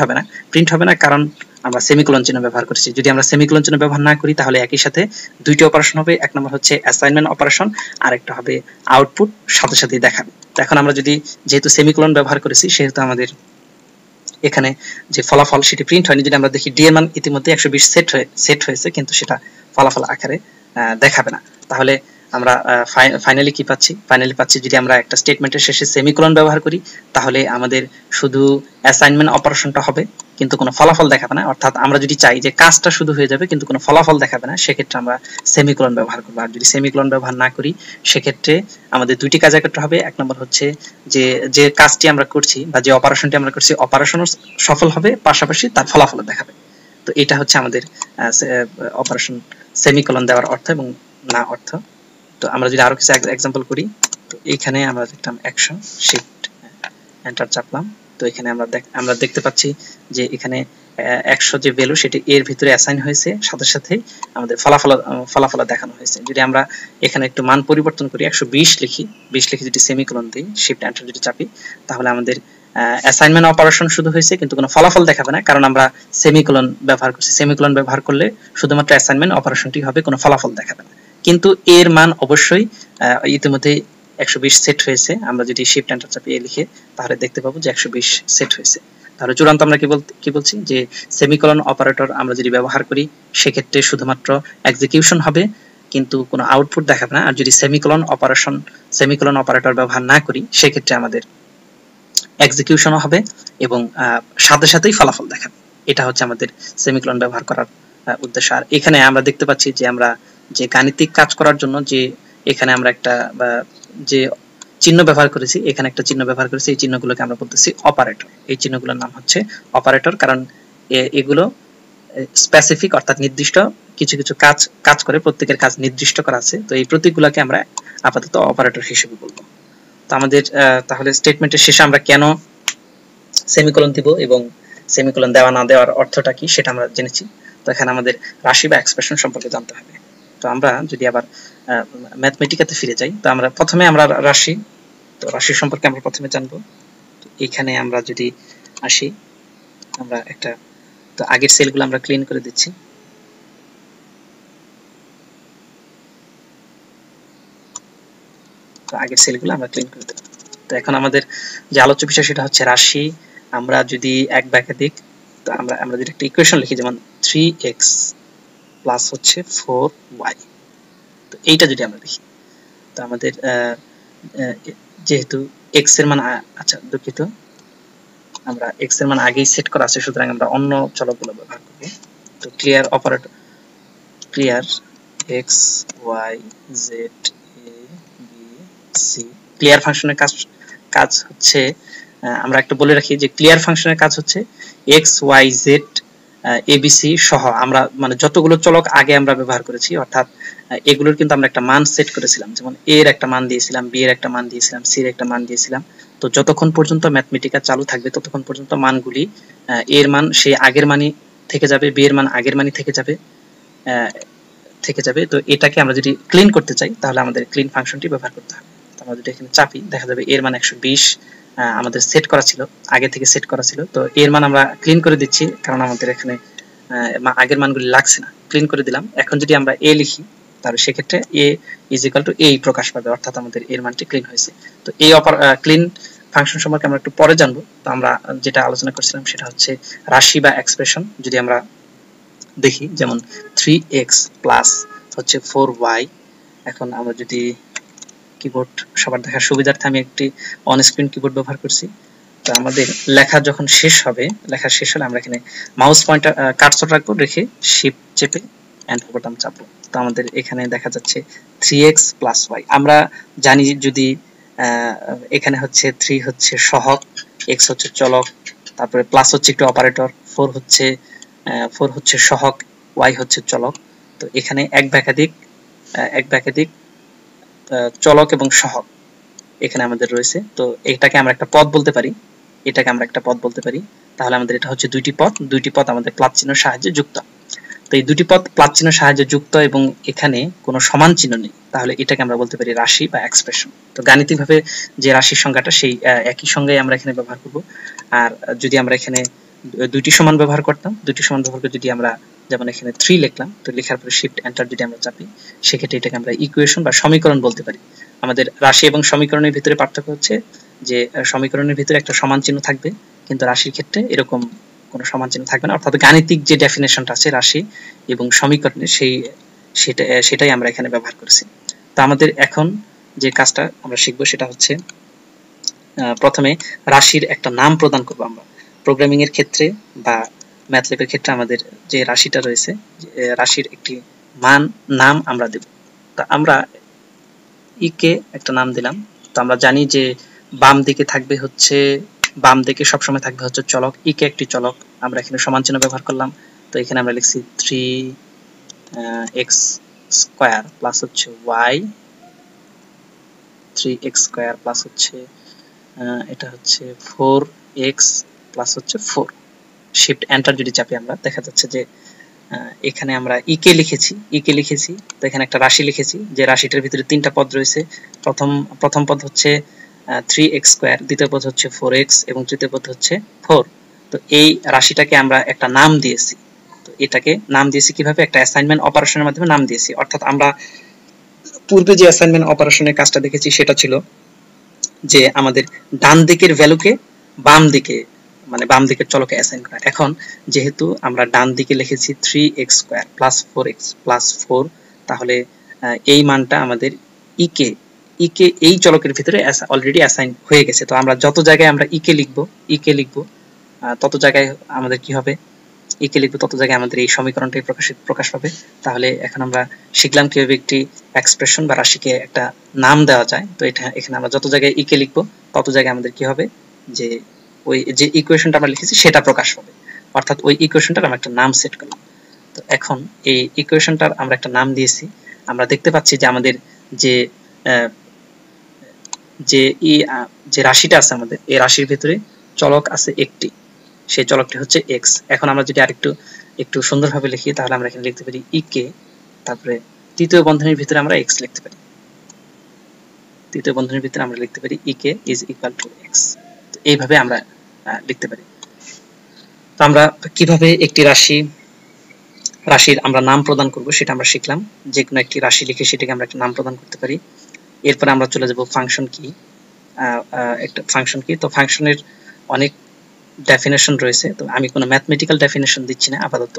হবে না কারণ আমরা সেমিকোলন চিহ্ন ব্যবহার করেছি। যদি আমরা সেমিকোলন চিহ্ন ব্যবহার না করি তাহলে একই সাথে দুইটি অপারেশন হবে। এক নম্বর হচ্ছে অ্যাসাইনমেন্ট অপারেশন, আর একটা হবে আউটপুট সাথে সাথেই দেখাবে। তো এখন আমরা যদি যেহেতু সেমিকোলন ব্যবহার করেছি সেহেতু আমাদের এখানে যে ফলাফল সেটি প্রিন্ট হয়নি। যদি আমরা দেখি ডি এর মান ইতিমধ্যে 120 সেট হয়েছে কিন্তু সেটা ফলাফল আকারে দেখাবে না। তাহলে আমরা ফাইনালি কি পাচ্ছি? ফাইনালি পাচ্ছি যদি আমরা একটা স্টেটমেন্টের শেষে সেমিকোলন ব্যবহার করি তাহলে আমাদের শুধু অ্যাসাইনমেন্ট অপারেশনটা হবে কিন্তু কোনো ফলাফল দেখাবে না। অর্থাৎ আমরা যদি চাই যে কাজটা শুধু হয়ে যাবে কিন্তু কোনো ফলাফল দেখাবে না, সেক্ষেত্রে আমরা সেমিকোলন ব্যবহার করব। আর যদি সেমিকোলন ব্যবহার না করি সেক্ষেত্রে আমাদের দুইটি কাজ করতে হবে। এক নম্বর হচ্ছে যে কাজটি আমরা করছি বা যে অপারেশনটি আমরা করছি অপারেশনও সফল হবে, পাশাপাশি তার ফলাফল দেখাবে। তো এটা হচ্ছে আমাদের অপারেশন সেমিকোলন দেওয়ার অর্থ এবং না অর্থ। তো আমরা যদি আরো কিছু एग्जांपल করি, তো এইখানে আমরা দেখলাম 100, শিফট এন্টার চাপলাম। তো এখানে আমরা দেখতে পাচ্ছি যে এখানে 100 যে ভ্যালু সেটি এর ভিতরে অ্যাসাইন হয়েছে, সাথে সাথে আমাদের ফলাফল দেখানো হয়েছে। যদি আমরা এখানে একটু মান পরিবর্তন করি, 120 লিখি, 20 লিখে যদি সেমিকোলন দিই, শিফট এন্টার যদি চাপি, তাহলে আমাদের অ্যাসাইনমেন্ট অপারেশন শুধু হয়েছে কিন্তু কোনো ফলাফল দেখাবে না, কারণ আমরা সেমিকোলন ব্যবহার করছি। সেমিকোলন ব্যবহার করলে শুধুমাত্র অ্যাসাইনমেন্ট অপারেশনটি হবে, কোনো ফলাফল দেখাবে না। কিন্তু এর মান অবশ্যই ইতিমধ্যে 120 সেট হয়েছে। আমরা যদি শিফট এন্টার চাপিয়ে লিখে তাহলে দেখতে পাবো যে 120 সেট হয়েছে। তাহলে চূড়ান্ত আমরা কি বলছি যে সেমিকোলন অপারেটর আমরা যদি ব্যবহার করি সেক্ষেত্রে শুধুমাত্র এক্সিকিউশন হবে কিন্তু কোনো আউটপুট দেখাবে না। আর যদি সেমিকোলন অপারেটর ব্যবহার না করি সেক্ষেত্রে আমাদের এক্সিকিউশনও হবে এবং সাথে সাথেই ফলাফল দেখাবে। এটা হচ্ছে আমাদের সেমিকোলন ব্যবহার করার উদ্দেশ্য। আর এখানে আমরা দেখতে পাচ্ছি যে আমরা যে গাণিতিক কাজ করার জন্য যে এখানে আমরা একটা যে চিহ্ন ব্যবহার করেছি, এখানে একটা চিহ্ন ব্যবহার করেছি, এই চিহ্নগুলোকে আমরা বলতেছি অপারেটর। এই চিহ্নগুলোর নাম হচ্ছে অপারেটর, কারণ এগুলো স্পেসিফিক অর্থাৎ নির্দিষ্ট কিছু কিছু কাজ করে, প্রত্যেকের কাজ নির্দিষ্ট করা আছে। তো এই প্রতীকগুলোকে আমরা আপাতত অপারেটর হিসেবে বলবো। তো আমাদের তাহলে স্টেটমেন্টের শেষে আমরা কেন সেমিকোলন দিব এবং সেমিকোলন দেওয়া না দেওয়ার অর্থটা কি সেটা আমরা জেনেছি। তো এখানে আমাদের রাশি বা এক্সপ্রেশন সম্পর্কে জানতে হবে। তো আমরা যদি আবার ম্যাথমেটিকাতে ফিরে যাই, তো আমরা প্রথমে রাশি, তো রাশি সম্পর্কে আমরা প্রথমে জানবো। তো এখানে আমরা যদি আসি, আমরা একটা, তো আগের সেলগুলো আমরা ক্লিন করে দিচ্ছি। তো আগের সেলগুলো আমরা ক্লিন করে দিলাম। তো এখন আমাদের যে আলোচ্য বিষয় সেটা হচ্ছে রাশি। আমরা যদি এক বা একাধিক, তো আমরা যদি একটা ইকুয়েশন লিখি, যেমন 3x প্লাস হচ্ছে 4y, তো এইটা যদি আমরা লিখি, তো আমাদের যেহেতু x এর মান, আচ্ছা দুঃখিত, আমরা x এর মান আগেই সেট করা আছে, সুতরাং আমরা অন্য চলকগুলো ব্যবহার করব। তো clear operator, clear x y z a b c, clear ফাংশনের কাজ হচ্ছে, আমরা একটা বলে রাখি যে ক্লিয়ার ফাংশনের কাজ হচ্ছে x y z abc সহ আমরা মানে যতগুলো চলক আগে আমরা ব্যবহার করেছি, অর্থাৎ এগুলোর কিন্তু আমরা একটা মান সেট করেছিলাম, যেমন a এর একটা মান দিয়েছিলাম, b এর একটা মান দিয়েছিলাম, c এর একটা মান দিয়েছিলাম। তো যতক্ষণ পর্যন্ত ম্যাথমেটিকা চালু থাকবে ততক্ষণ পর্যন্ত মানগুলি এর মান সেই আগের মানই থেকে যাবে, b এর মান আগের মানই থেকে যাবে। তো এটাকে আমরা যদি ক্লিন করতে চাই তাহলে আমাদের ক্লিন ফাংশনটি ব্যবহার করতে হবে। তো আমরা যদি এখানে চাপি, দেখা যাবে এর মান 120 আমাদের সেট করা ছিল, আগে থেকে সেট করা ছিল। তো এর মান আমরা ক্লিন করে দিচ্ছি, কারণ আমাদের এখানে আগের মানগুলি লাগছে না, ক্লিন করে দিলাম। এখন যদি আমরা a লিখি তাহলে সেক্ষেত্রে a is equal to a প্রকাশ পাবে, অর্থাৎ আমাদের এর মানটি ক্লিন হয়েছে। তো এই ক্লিন ফাংশন সম্পর্কে আমরা একটু পরে জানবো। তো আমরা যেটা আলোচনা করছিলাম সেটা হচ্ছে রাশি বা এক্সপ্রেশন। যদি আমরা দেখি, যেমন 3x প্লাস হচ্ছে 4y, এখন আমরা যদি কিবোর্ড সবার দেখার সুবিধার্থে আমি একটি অন স্ক্রিন কিবোর্ড ব্যবহার করছি। তো আমাদের লেখা যখন শেষ হবে, লেখা শেষ হলে আমরা এখানে মাউস পয়েন্টার কার্সর রাখবো, রেখে শিফট চেপে এন্টার বাটন চাপবো। তো আমাদের এখানে দেখা যাচ্ছে 3x প্লাস y। আমরা জানি যদি এখানে হচ্ছে 3 হচ্ছে সহগ, x হচ্ছে চলক, তারপরে প্লাস হচ্ছে একটু অপারেটর, 4 হচ্ছে সহগ, y হচ্ছে চলক। তো এখানে এক বা একাধিক চলক এবং সহগ এখানে আমাদের রয়েছে। তো এটাকে আমরা একটা পদ বলতে পারি, তাহলে আমাদের এটা হচ্ছে দুইটি পদ আমাদের প্লাস চিহ্নের সাহায্যে যুক্ত। তো এই দুটি পদ প্লাস চিহ্নের সাহায্যে যুক্ত এবং এখানে কোনো সমান চিহ্ন নেই, তাহলে এটাকে আমরা বলতে পারি রাশি বা এক্সপ্রেশন। তো গাণিতিকভাবে যে রাশির সংখ্যাটা সেই একই সংজ্ঞায় আমরা এখানে ব্যবহার করব। আর যদি আমরা এখানে দুইটি সমান ব্যবহার করতাম, যদি আমরা যেমন এখানে 3 লিখলাম, তো লেখার পরে শিফট এন্টার যদি আমরা চাপি, সেক্ষেত্রে এটাকে আমরা ইকুয়েশন বা সমীকরণ বলতে পারি। আমাদের রাশি এবং সমীকরণের ভিতরে পার্থক্য হচ্ছে যে সমীকরণের ভিতরে একটা সমান চিহ্ন থাকবে, কিন্তু রাশির ক্ষেত্রে এরকম কোনো সমান চিহ্ন থাকবে না। অর্থাৎ গাণিতিক যে ডেফিনেশনটা আছে রাশি এবং সমীকরণের, সেটাই আমরা এখানে ব্যবহার করেছি। তো আমাদের এখন যে কাজটা আমরা শিখবো সেটা হচ্ছে প্রথমে রাশির একটা নাম প্রদান করব আমরা। প্রোগ্রামিং এর ক্ষেত্রে বা ম্যাথল্যাবের ক্ষেত্রে আমাদের যে রাশিটা রয়েছে, রাশির একটি নাম আমরা দেব। তো আমরা কে একটা নাম দিলাম। তো আমরা জানি যে বাম দিকে সবসময় থাকবে হচ্ছে চলক, কে একটি চলক। আমরা এখানে সমান চিহ্ন ব্যবহার করলাম। তো এখানে আমরা লিখছি 3x স্কয়ার প্লাস হচ্ছে y, 3x স্কয়ার প্লাস হচ্ছে এটা হচ্ছে 4x প্লাস হচ্ছে 4। শিফট এন্টার যদি চাপি, আমরা দেখা যাচ্ছে যে এখানে আমরা কে লিখেছি। তো এখানে একটা রাশি লিখেছি, যে রাশিটার ভিতরে তিনটা পদ রয়েছে। প্রথম পদ হচ্ছে 3x স্কয়ার, দ্বিতীয় পদ হচ্ছে 4x এবং তৃতীয় পদ হচ্ছে 4। তো এই রাশিটাকে আমরা একটা নাম দিয়েছি। তো এটাকে নাম দিয়েছি কিভাবে? একটা অ্যাসাইনমেন্ট অপারেশনের মাধ্যমে নাম দিয়েছি। অর্থাৎ আমরা পূর্বে যে অ্যাসাইনমেন্ট অপারেশনের কাজটা দেখেছি সেটা ছিল যে আমাদের ডান দিকের ভ্যালুকে বাম দিকের চলকে অ্যাসাইন করা। এখন যেহেতু আমরা ডান দিকে লিখেছি 3x square plus 4x plus 4, তাহলে এই মানটা আমাদের কে এই চলকের ভিতরে অলরেডি অ্যাসাইন হয়ে গেছে। তো আমরা যত জায়গায় আমরা কে লিখবো তত জায়গায় আমাদের কি হবে, ইকে লিখবো তত জায়গায় আমাদের এই সমীকরণটাই প্রকাশ পাবে। তাহলে এখন আমরা শিখলাম কিভাবে একটি এক্সপ্রেশন বা রাশিকে একটা নাম দেওয়া যায়। তো এখানে আমরা যত জায়গায় ইকে লিখবো তত জায়গায় আমাদের কি হবে, যে ওই যে ইকুয়েশনটা আমরা লিখেছি সেটা প্রকাশ পাবে, অর্থাৎ ওই ইকুয়েশনটার আমরা একটা নাম সেট করলাম। তো এখন এই ইকুয়েশনটার আমরা একটা নাম দিয়েছি। আমরা দেখতে পাচ্ছি যে আমাদের যে যে রাশিটা আছে আমাদের, এই রাশির ভিতরে চলক আছে একটি, সেই চলকটি হচ্ছে এক্স। এখন আমরা যদি একটু সুন্দরভাবে লিখি তাহলে আমরা এখানে লিখতে পারি ইকে, তারপরে তৃতীয় বন্ধনীর ভিতরে আমরা এক্স লিখতে পারি। তৃতীয় বন্ধনীর ভিতরে আমরা লিখতে পারি ইকে ইজ ইকুয়াল টু এক্স। এইভাবে আমরা লিখতে পারি। তো আমরা কিভাবে একটি রাশির আমরা নাম প্রদান করব সেটা আমরা শিখলাম। যে কোনো একটি রাশি লিখে সেটাকে আমরা একটা নাম প্রদান করতে পারি। এরপরে আমরা চলে যাব ফাংশন কি। একটা ফাংশন কি, তো ফাংশনের অনেক ডেফিনেশন রয়েছে। তো আমি কোনো ম্যাথমেটিক্যাল ডেফিনেশন দিচ্ছি না, আপাতত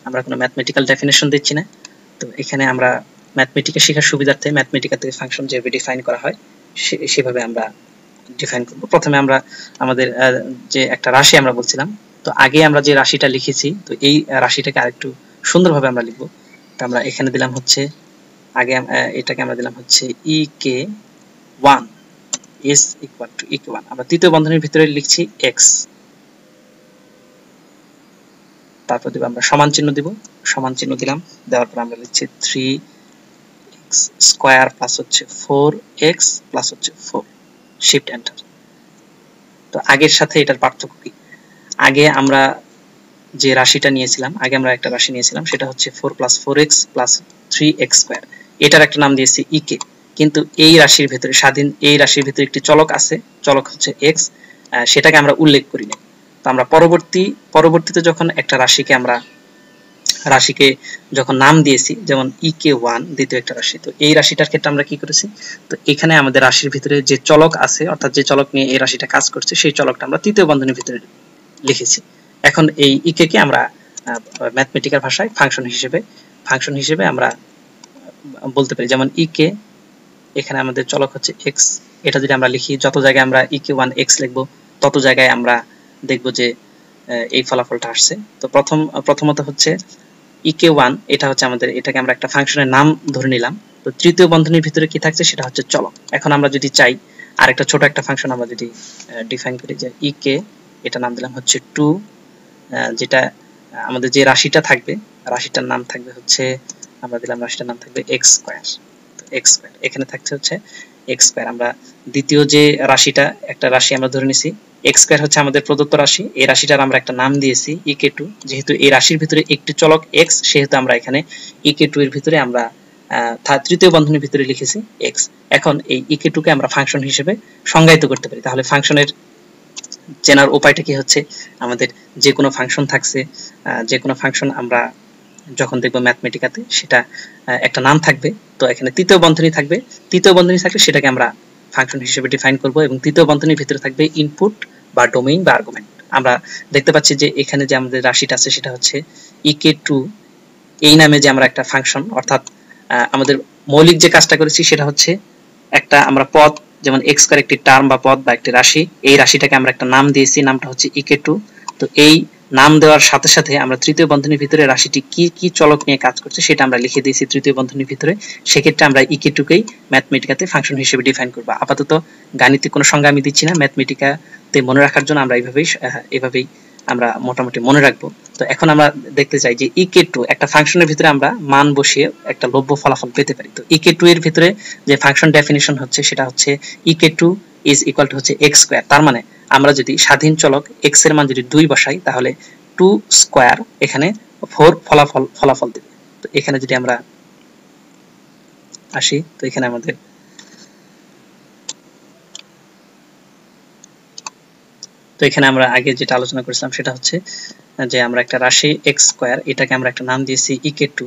আমরা কোনো ম্যাথমেটিক্যাল ডেফিনেশন দিচ্ছি না। তো এখানে আমরা ম্যাথমেটিক্যাল শেখার সুবিধার্থে ম্যাথমেটিক্যাল থেকে ফাংশন যেভাবে ডিফাইন করা হয় সেভাবে আমরা ডিফাইন করব। প্রথমে আমরা আমাদের যে একটা রাশি আমরা বলছিলাম, তো আগে আমরা যে রাশিটা লিখেছি, তো এই রাশিটাকে আরেকটু সুন্দরভাবে আমরা লিখব। তো আমরা এখানে দিলাম হচ্ছে, আগে এটাকে আমরা দিলাম হচ্ছে ek1 is equal to ek1। আমরা তৃতীয় বন্ধনীর ভিতরে লিখছি x, তারপর দিব আমরা সমান চিহ্ন দিব, সমান চিহ্ন দিলাম, দেওয়ার পর আমরা লিখছি 3x স্কয়ার প্লাস হচ্ছে 4x প্লাস হচ্ছে 4, শিফট এন্টার। তো আগের সাথে এটার পার্থক্য কি, আগে আমরা যে রাশিটা নিয়েছিলাম, আগে আমরা একটা রাশি নিয়েছিলাম সেটা হচ্ছে 4 + 4x + 3x স্কয়ার, এটার একটা নাম দিয়েছি ইকে। কিন্তু এই রাশির ভিতরে এই রাশির ভিতরে একটি চলক আছে, চলক হচ্ছে x, সেটাকে আমরা উল্লেখ করি না। তো আমরা পরবর্তীতে যখন একটা রাশিকে যখন নাম দিয়েছি, যেমন ek1 দ্বিতীয় একটা রাশি, তো এই রাশিটার ক্ষেত্রে আমরা কি করেছি, তো এখানে আমাদের রাশির ভিতরে যে চলক আছে, অর্থাৎ যে চলক নিয়ে এই রাশিটা কাজ করছে, সেই চলকটা আমরা তৃতীয় বন্ধনীর ভিতরে লিখেছি। এখন এই ইকে কে আমরা ম্যাথমেটিক্যাল ভাষায় ফাংশন হিসেবে আমরা বলতে পারি। যেমন ইকে, এখানে আমাদের চলক হচ্ছে x, এটা যদি আমরা লিখি, যত জায়গায় আমরা ek1 x লিখবো তত জায়গায় আমরা দেখব যে এই ফলাফলটা আসছে। তো প্রথমত হচ্ছে ek1, এটা হচ্ছে আমাদের, এটাকে আমরা একটা ফাংশনের নাম ধরে নিলাম। তো তৃতীয় বন্ধনীর ভিতরে কি থাকছে সেটা হচ্ছে চলক। এখন আমরা যদি চাই আর একটা ছোট একটা ফাংশন আমরা যদি ডিফাইন করি, যে ek, এটা নাম দিলাম হচ্ছে 2, যেটা আমাদের যে রাশিটা থাকবে, রাশিটার নাম থাকবে হচ্ছে, আমরা দিলাম রাশিটার নাম থাকবে x স্কয়ার। তো x স্কয়ার এখানে থাকছে হচ্ছে x স্কয়ার। আমরা দ্বিতীয় যে রাশিটা, একটা রাশি আমরা ধরে নিছি x স্কয়ার হচ্ছে আমাদের প্রদত্ত রাশি, এই রাশিটার আমরা একটা নাম দিয়েছি ek2। যেহেতু এই রাশির ভিতরে একটি চলক x, সেহেতু আমরা এখানে ek2 এর ভিতরে আমরা তৃতীয় বন্ধনীর ভিতরে লিখেছি x। এখন এই ek2 কে আমরা ফাংশন হিসেবে সংজ্ঞায়িত করতে পারি। তাহলে ফাংশনের চেনার উপায়টা কি হচ্ছে, আমাদের যে কোনো ফাংশন থাকছে, যে কোনো ফাংশন আমরা যখন দেখবো ম্যাথমেটিকাতে, সেটা একটা নাম থাকবে। তো এখানে তৃতীয় বন্ধনী থাকবে, তৃতীয় বন্ধনী থাকলে সেটাকে আমরা ফাংশন হিসেবে ডিফাইন করব, এবং তৃতীয় বন্ধনীর ভিতরে থাকবে ইনপুট বা ডোমেইন বা আর্গুমেন্ট। আমরা দেখতে পাচ্ছি যে এখানে যে আমাদের রাশিটা আছে সেটা হচ্ছে ek2, এই নামে যে আমরা একটা ফাংশন, অর্থাৎ আমাদের মৌলিক যে কাজটা করেছি সেটা হচ্ছে একটা আমরা পদ, যেমন x স্কয়ার একটি টার্ম বা পদ বা একটি রাশি, এই রাশিটাকে আমরা একটা নাম দিয়েছি, নামটা হচ্ছে ek2। তো এই নাম দেওয়ার সাথে সাথে আমরা তৃতীয় বন্ধনীর ভিতরে রাশিটি কি চলক নিয়ে কাজ করছে সেটা আমরা লিখে দিয়েছি তৃতীয় বন্ধনীর ভিতরে। সেক্ষেত্রে আমরা ek2 কেই ম্যাথমেটিকাতে ফাংশন হিসেবে ডিফাইন করব। আপাতত গাণিতিক কোনো সংজ্ঞা আমি দিচ্ছি না, ম্যাথমেটিকাতে মনে রাখার জন্য আমরা এভাবেই আমরা মোটামুটি মনে রাখবো। তো এখন আমরা দেখতে চাই যে ek2 একটা ফাংশনের ভিতরে আমরা মান বসিয়ে একটা লব্য ফলাফল পেতে পারি। তো ek2 এর ভিতরে যে ফাংশন ডেফিনিশন হচ্ছে সেটা হচ্ছে ek2 ইজ ইকুয়াল টু হচ্ছে x স্কয়ার। তার মানে আমরা যদি স্বাধীন চলক x এর মান যদি 2 বসাই, তাহলে 2 স্কয়ার এখানে 4 ফলাফল দেবে। তো এখানে যদি আমরা আসি, তো এখানে আমাদের এখানে আমরা আগে যেটা আলোচনা করেছিলাম সেটা হচ্ছে যে আমরা একটা রাশি x স্কয়ার, এটাকে আমরা একটা নাম দিয়েছি ek2,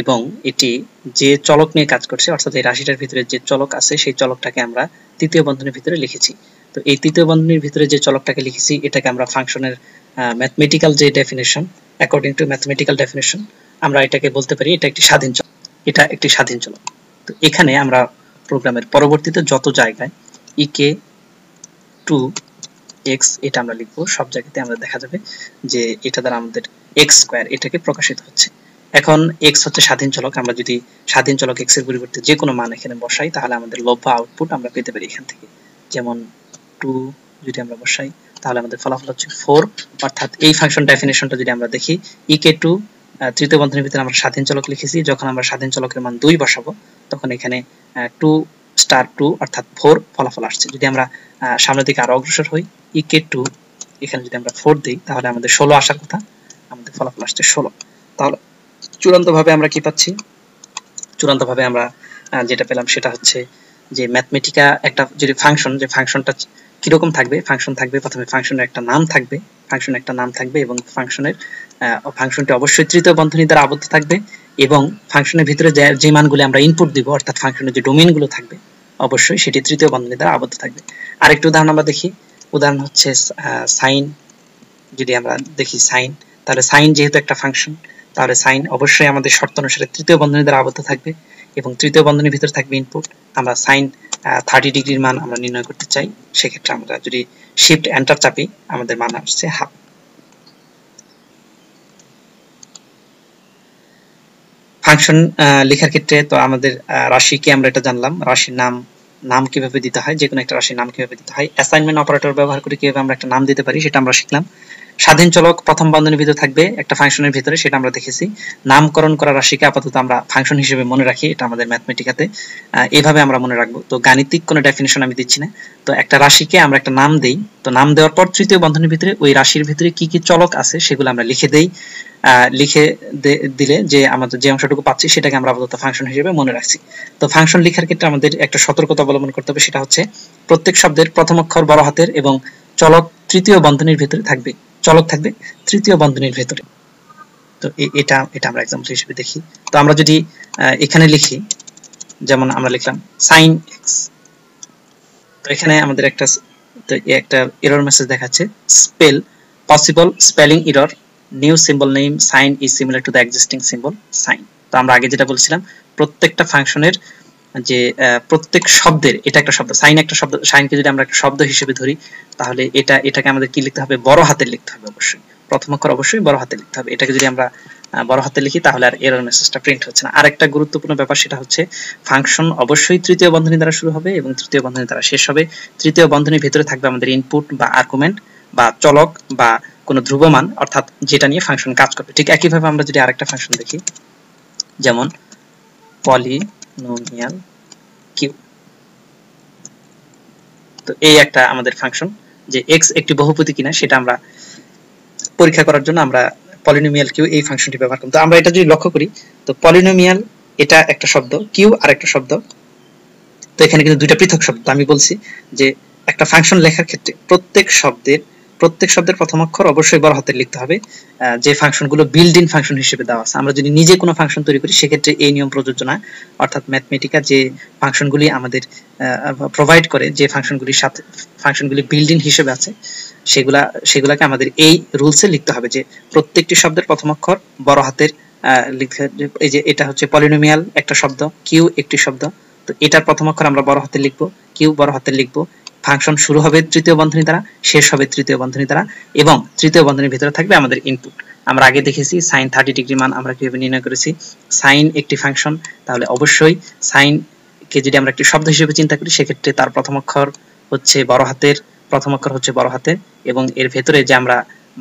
এবং এটি যে চলক নিয়ে কাজ করছে, অর্থাৎ এই রাশিটার ভিতরে যে চলক আছে সেই চলকটাকে আমরা তৃতীয় বন্ধনীর ভিতরে লিখেছি। তো এই তৃতীয় বন্ধনীর ভিতরে যে চলকটাকে লিখেছি এটাকে আমরা ফাংশনের ম্যাথমেটিক্যাল যে definition, according to mathematical definition, আমরা এটাকে বলতে পারি এটা একটি স্বাধীন চলক, এটা একটি স্বাধীন চলক। তো এখানে আমরা প্রোগ্রামের পরবর্তীতে যত জায়গায় ek2 x এটা আমরা লিখবো, সব জায়গাতে আমরা দেখা যাবে যে এটা দ্বারা আমাদের x স্কয়ার এটাকে প্রকাশিত হচ্ছে। এখন x হচ্ছে স্বাধীন চলক, আমরা যদি স্বাধীন চলক x এর পরিবর্তে যে কোনো মান এখানে বসাই তাহলে আমাদের লব্য আউটপুট আমরা পেতে পারি এখান থেকে। যেমন 2 যদি আমরা বসাই তাহলে আমাদের ফলাফল হচ্ছে 4, অর্থাৎ এই ফাংশন ডেফিনিশনটা যদি আমরা দেখি ek2 তৃতীয় বন্ধনীর ভিতরে আমরা স্বাধীন চলক লিখেছি, যখন আমরা স্বাধীন চলকের মান 2 বসাবো তখন এখানে 2 স্টার 2 অর্থাৎ 4 ফলাফল আসছে। যদি আমরা সামনের দিকে আরো অগ্রসর হই ek2 এখানে যদি আমরা 4 দেই তাহলে আমাদের 16 আসার কথা, আমাদের ফলাফল আসছে 16। তাহলে চূড়ান্তভাবে আমরা কি পাচ্ছি? চূড়ান্তভাবে আমরা যেটা পেলাম সেটা হচ্ছে যে ম্যাথমেটিকা একটা যদি ফাংশন, যে ফাংশনটা কিরকম থাকবে, ফাংশন থাকবে প্রথমে ফাংশনের একটা নাম থাকবে, এবং ফাংশনটি অবশ্যই তৃতীয় বন্ধনী দ্বারা আবদ্ধ থাকবে এবং ফাংশনের ভিতরে যে মানগুলো আমরা ইনপুট দিব অর্থাৎ ফাংশনের যে ডোমেইনগুলো থাকবে অবশ্যই সেটি তৃতীয় বন্ধনী দ্বারা আবদ্ধ থাকবে। আরেকটা উদাহরণ আমরা দেখি, উদাহরণ হচ্ছে সাইন। যদি আমরা দেখি সাইন, তাহলে সাইন যেহেতু একটা ফাংশন তাহলে সাইন অবশ্যই আমাদের শর্ত অনুসারে তৃতীয় বন্ধনী দ্বারা আবদ্ধ থাকবে এবং তৃতীয় বন্ধনীর ভিতরে থাকবে ইনপুট। আমরা সাইন 30 ডিগ্রির মান আমরা নির্ণয় করতে চাই, সেক্ষেত্রে আমরা যদি শিফট এন্টার চাপি আমাদের মান আসছে হাফ। ফাংশন লেখার ক্ষেত্রে তো আমাদের রাশিকে আমরা এটা জানলাম, রাশির নাম কিভাবে দিতে হয়, যে কোনো একটা রাশির নাম কিভাবে দিতে হয়, অ্যাসাইনমেন্ট অপারেটর ব্যবহার করে কিভাবে আমরা একটা নাম দিতে পারি সেটা আমরা শিখলাম। স্বাধীন চলক প্রথম বন্ধনীর ভিতরে থাকবে একটা ফাংশনের ভিতরে, সেটা আমরা দেখেছি। নামকরণ করা রাশিকে আপাতত আমরা ফাংশন হিসেবে মনে রাখি, এটা আমাদের ম্যাথমেটিকাতে এইভাবে আমরা মনে রাখবো। তো গাণিতিক কোনো ডেফিনিশন আমি দিচ্ছি না, তো একটা রাশিকে আমরা একটা নাম দেই, তো নাম দেওয়ার পর তৃতীয় বন্ধনীর ভিতরে ওই রাশির ভিতরে কি কি চলক আছে সেগুলো আমরা লিখে দেই। লিখে দিলে যে আমাদের যে অংশটুকু পাচ্ছি সেটাকে আমরা আপাতত ফাংশন হিসেবে মনে রাখছি। তো ফাংশন লেখার ক্ষেত্রে আমাদের একটা সতর্কতা অবলম্বন করতে হবে, সেটা হচ্ছে প্রত্যেক শব্দের প্রথম অক্ষর বড় হাতের এবং চলক তৃতীয় বন্ধনীর ভিতরে থাকবে, চলক থাকবে তৃতীয় বন্ধনীর ভিতরে। তো এটা আমরা एग्जांपल হিসেবে দেখি। তো আমরা যদি এখানে লিখি, যেমন আমরা লিখলাম sin x, তো এখানে আমাদের একটা এরর মেসেজ দেখাচ্ছে, spell possible spelling error, new symbol name sign is similar to the existing symbol sign. তো আমরা আগে যেটা বলছিলাম প্রত্যেকটা ফাংশনের যে প্রত্যেক শব্দের, এটা একটা শব্দ, সাইন একটা শব্দ, সাইনকে যদি আমরা একটা শব্দ হিসেবে ধরি তাহলে এটাকে আমাদের কি লিখতে হবে, বড় হাতে লিখতে হবে, অবশ্যই প্রথম অক্ষর অবশ্যই বড় হাতে লিখতে হবে। এটাকে যদি আমরা বড় হাতে লিখি তাহলে আর এরর মেসেজটা প্রিন্ট হচ্ছে না। আরেকটা গুরুত্বপূর্ণ ব্যাপার সেটা হচ্ছে ফাংশন অবশ্যই তৃতীয় বন্ধনী দ্বারা শুরু হবে এবং তৃতীয় বন্ধনী দ্বারা শেষ হবে। তৃতীয় বন্ধনীর ভিতরে থাকবে আমাদের ইনপুট বা আর্গুমেন্ট বা চলক বা কোনো ধ্রুবমান, অর্থাৎ যেটা নিয়ে ফাংশন কাজ করবে। ঠিক একইভাবে আমরা যদি আরেকটা ফাংশন দেখি, যেমন পলিনোমিয়াল কিউ, তো এই একটা আমাদের ফাংশন যে x একটি বহুপদী কিনা সেটা আমরা পরীক্ষা করার জন্য আমরা পলিনোমিয়াল কিউ এই ফাংশনটি ব্যবহার করব। তো আমরা এটা যদি লক্ষ্য করি, তো পলিনোমিয়াল এটা একটা শব্দ, কিউ আরেকটা শব্দ, তো এখানে কিন্তু দুইটা পৃথক শব্দ। আমি বলছি যে একটা ফাংশন লেখার ক্ষেত্রে প্রত্যেক শব্দের প্রথম অক্ষর অবশ্যই বড় হাতে লিখতে হবে, যে ফাংশনগুলো বিল্ড ইন ফাংশন হিসেবে দেওয়া আছে। আমরা যদি নিজে কোনো ফাংশন তৈরি করি সেক্ষেত্রে এই নিয়ম প্রযোজ্য না, অর্থাৎ ম্যাথমেটিকা যে ফাংশনগুলি আমাদের প্রোভাইড করে, যে ফাংশনগুলি বিল্ড ইন হিসেবে আছে সেগুলাকে আমাদের এই রুলসে লিখতে হবে যে প্রত্যেকটি শব্দের প্রথম অক্ষর বড় হাতের লিখতে। এই যে এটা হচ্ছে পলিনোমিয়াল একটা শব্দ, কিউ একটি শব্দ, তো এটার প্রথম অক্ষর আমরা বড় হাতে লিখবো, কিউ বড় হাতে লিখবো, ফাংশন শুরু হবে তৃতীয় বন্ধনী দ্বারা, শেষ হবে তৃতীয় বন্ধনী দ্বারা এবং তৃতীয় বন্ধনীর ভিতরে থাকবে আমাদের ইনপুট। আমরা আগে দেখেছি সাইন 30 ডিগ্রি মান আমরা কিভাবে নির্ণয় করেছি। সাইন একটি ফাংশন, তাহলে অবশ্যই সাইন কে যদি আমরা একটি শব্দ হিসেবে চিন্তা করি সেক্ষেত্রে তার প্রথম অক্ষর হচ্ছে বড় হাতের, এবং এর ভেতরে যে আমরা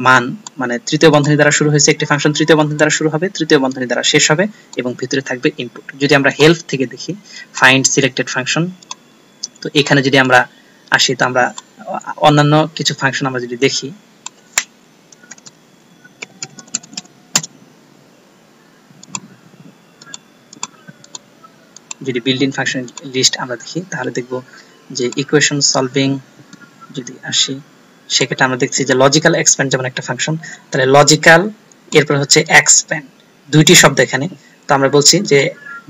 মান মানে তৃতীয় বন্ধনী দ্বারা শুরু হয়েছে একটি ফাংশন, তৃতীয় বন্ধনী দ্বারা শুরু হবে, তৃতীয় বন্ধনী দ্বারা শেষ হবে এবং ভিতরে থাকবে ইনপুট। যদি আমরা হেল্প থেকে দেখি ফাইন্ড সিলেক্টেড ফাংশন, তো এখানে যদি আমরা আসি, তো আমরা অন্যান্য কিছু ফাংশন আমরা যদি দেখি, যদি বিল্ড ইন ফাংশন লিস্ট আমরা দেখি তাহলে দেখব যে ইকুয়েশন সলভিং যদি আসি সেক্ষেত্রে আমরা দেখছি যে লজিক্যাল এক্সপ্যান্ড যেমন একটা ফাংশন, তাহলে লজিক্যাল এরপর হচ্ছে এক্সপ্যান্ড, দুইটি শব্দ এখানে। তো আমরা বলছি যে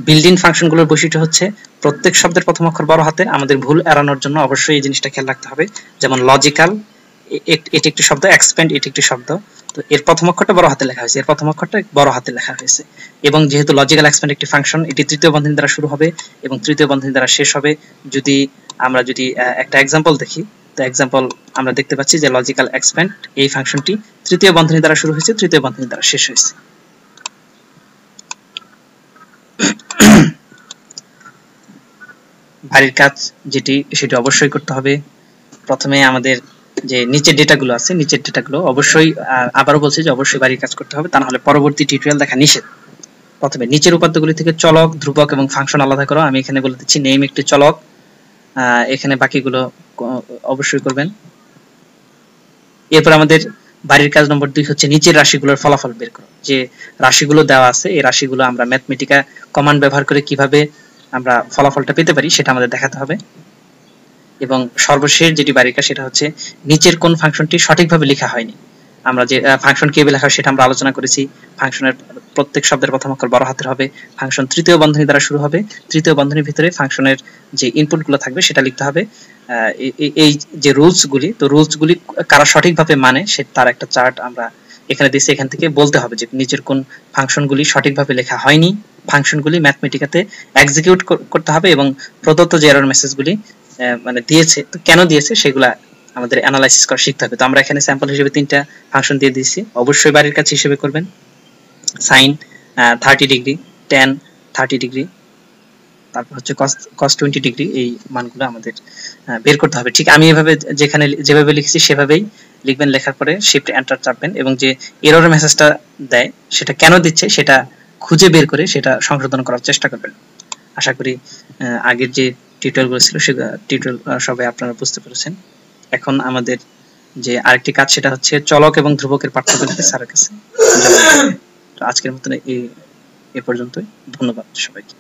বিল্ড ইন ফাংশনগুলোর বৈশিষ্ট্য হচ্ছে প্রত্যেক শব্দের প্রথম অক্ষর বড় হাতে। আমাদের ভুল এড়ানোর জন্য অবশ্যই এই জিনিসটা খেয়াল রাখতে হবে, যেমন লজিক্যাল এটি একটি শব্দ, এক্সপ্যান্ড এটি একটি শব্দ, তো এর প্রথম অক্ষরটা বড় হাতে লেখা হয়েছে, এর প্রথম অক্ষরটা বড় হাতে লেখা হয়েছে। এবং যেহেতু লজিক্যাল এক্সপ্যান্ড একটি ফাংশন, এটি তৃতীয় বন্ধনী দ্বারা শুরু হবে এবং তৃতীয় বন্ধনী দ্বারা শেষ হবে। যদি আমরা একটা এক্সাম্পল দেখি, তো এক্সাম্পল আমরা দেখতে পাচ্ছি যে লজিক্যাল এক্সপ্যান্ড এই ফাংশনটি তৃতীয় বন্ধনী দ্বারা শুরু হয়েছে, তৃতীয় বন্ধনী দ্বারা শেষ হয়েছে। বাড়ির কাজ যেটি সেটি অবশ্যই করতে হবে। প্রথমে আমাদের যে নিচের ডেটাগুলো আছে, নিচের ডেটাগুলো অবশ্যই, আবারও বলছি যে অবশ্যই বাড়ির কাজ করতে হবে, তা না হলে পরবর্তী টিউটোরিয়াল দেখা নিষেধ। প্রথমে নিচের উপাত্তগুলি থেকে চলক, ধ্রুবক এবং ফাংশন আলাদা করো। আমি এখানে বলে দিচ্ছি নেম একটি চলক, এখানে বাকিগুলো অবশ্যই করবেন। এরপর আমাদের বাড়ির কাজ নম্বর 2 হচ্ছে নিচের রাশিগুলোর ফলাফল বের করো। যে রাশিগুলো দেওয়া আছে এই রাশিগুলো আমরা ম্যাথমেটিকা কমান্ড ব্যবহার করে কিভাবে আমরা ফলাফলটা পেতে পারি সেটা আমাদের দেখাতে হবে। এবং সর্বশেষ যেটি বাড়ির কাজ সেটা হচ্ছে নিচের কোন ফাংশনটি সঠিকভাবে লেখা হয়নি। আমরা যে ফাংশন কিভাবে লেখা হয় সেটা আমরা আলোচনা করেছি। ফাংশনের প্রত্যেক শব্দের প্রথম অক্ষর বড় হাতের হবে, ফাংশন তৃতীয় বন্ধনী দ্বারা শুরু হবে, তৃতীয় বন্ধনীর ভিতরে ফাংশনের যে ইনপুটগুলো থাকবে সেটা লিখতে হবে। এই যে রুলসগুলি, তো রুলসগুলি কারা সঠিকভাবে মানে সে তার একটা চার্ট আমরা এখানে দিয়েছি। এখান থেকে বলতে হবে যে নিচের কোন ফাংশনগুলি সঠিকভাবে লেখা হয়নি, ফাংশনগুলি ম্যাথমেটিকাতে এক্সিকিউট করতে হবে এবং প্রদত্ত যে এরর মেসেজগুলি মানে দিয়েছে, তো কেন দিয়েছে সেগুলা আমাদের অ্যানালাইসিস করা শিখতে হবে। তো আমরা এখানে স্যাম্পল হিসেবে 3টা ফাংশন দিয়ে দিয়েছি, অবশ্যই বাড়ির কাজ হিসেবে করবেন। সাইন 30 ডিগ্রি, tan 30 ডিগ্রি, তারপর হচ্ছে cos 20 ডিগ্রি, এই মানগুলো আমাদের বের করতে হবে। ঠিক আমি এভাবে যেভাবে লিখেছি সেভাবেই লিখবেন। লেখার পরে শিফট এন্টার চাপবেন এবং যে এরর মেসেজটা দেয় সেটা কেন দিচ্ছে সেটা খুঁজে বের করে সেটা সংশোধন করার চেষ্টা করবেন। আশা করি আগের যে টিউটোরিয়ালগুলো ছিল সে টিউটোরিয়াল সবাই আপনারা বুঝতে পেরেছেন। এখন আমাদের যে আরেকটি কাজ সেটা হচ্ছে চলক এবং ধ্রুবকের পার্থক্য লিখে স্যারের কাছে। তো আজকের মতন এই পর্যন্তই। ধন্যবাদ সবাইকে।